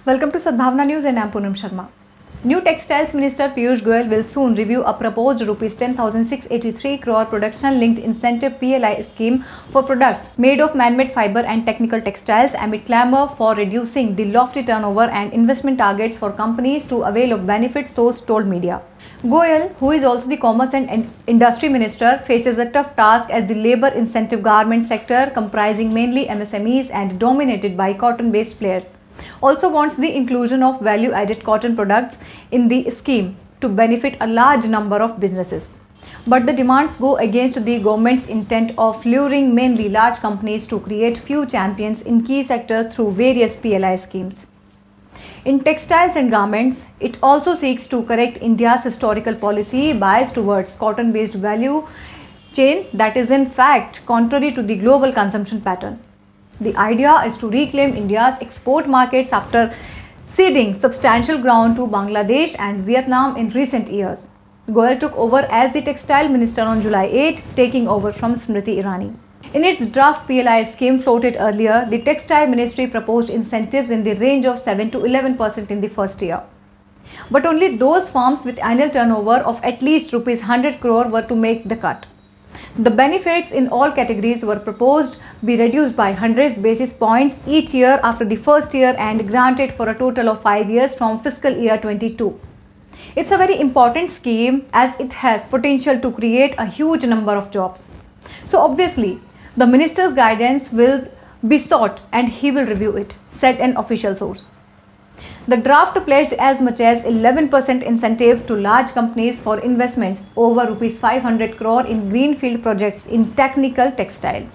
Welcome to Sadbhavna News and I am Poonam Sharma. New Textiles Minister Piyush Goyal will soon review a proposed Rs 10,683 crore production-linked incentive PLI scheme for products made of man-made fiber and technical textiles amid clamour for reducing the lofty turnover and investment targets for companies to avail of benefits, source told media. Goyal, who is also the Commerce and Industry Minister, faces a tough task as the labour incentive garment sector, comprising mainly MSMEs and dominated by cotton-based players, also wants the inclusion of value-added cotton products in the scheme to benefit a large number of businesses. But the demands go against the government's intent of luring mainly large companies to create few champions in key sectors through various PLI schemes. In textiles and garments, it also seeks to correct India's historical policy bias towards cotton-based value chain that is in fact contrary to the global consumption pattern. The idea is to reclaim India's export markets after ceding substantial ground to Bangladesh and Vietnam in recent years. Goyal took over as the textile minister on July 8, taking over from Smriti Irani. In its draft PLI scheme floated earlier, the Textile Ministry proposed incentives in the range of 7 to 11% in the first year. But only those firms with annual turnover of at least Rs 100 crore were to make the cut. The benefits in all categories were proposed be reduced by hundreds basis points each year after the first year and granted for a total of 5 years from fiscal year 22. It's a very important scheme as it has potential to create a huge number of jobs. So obviously, the minister's guidance will be sought and he will review it, said an official source. The draft pledged as much as 11% incentive to large companies for investments over Rs 500 crore in greenfield projects in technical textiles.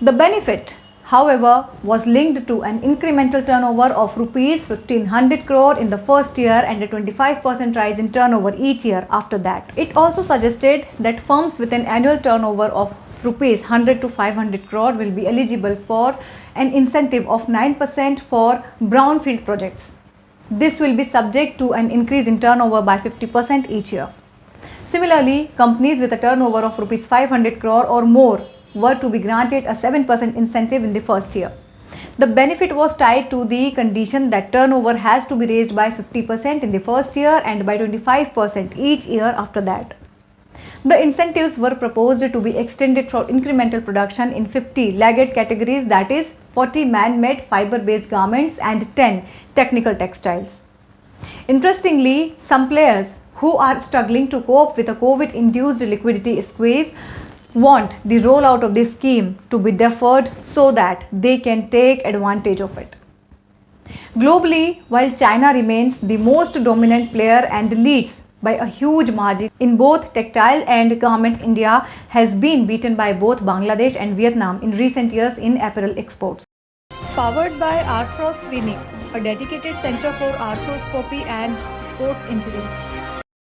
The benefit, however, was linked to an incremental turnover of Rs 1,500 crore in the first year and a 25% rise in turnover each year after that. It also suggested that firms with an annual turnover of Rs 100 to 500 crore will be eligible for an incentive of 9% for brownfield projects. This will be subject to an increase in turnover by 50% each year. Similarly, companies with a turnover of Rs 500 crore or more were to be granted a 7% incentive in the first year. The benefit was tied to the condition that turnover has to be raised by 50% in the first year and by 25% each year after that. The incentives were proposed to be extended for incremental production in 50 laggard categories, that is 40 man-made fiber-based garments and 10 technical textiles. Interestingly, some players who are struggling to cope with a COVID-induced liquidity squeeze want the rollout of this scheme to be deferred so that they can take advantage of it. Globally, while China remains the most dominant player and leads by a huge margin in both textile and garments, India has been beaten by both Bangladesh and Vietnam in recent years in apparel exports. Powered by Arthros Clinic, a dedicated center for arthroscopy and sports injuries.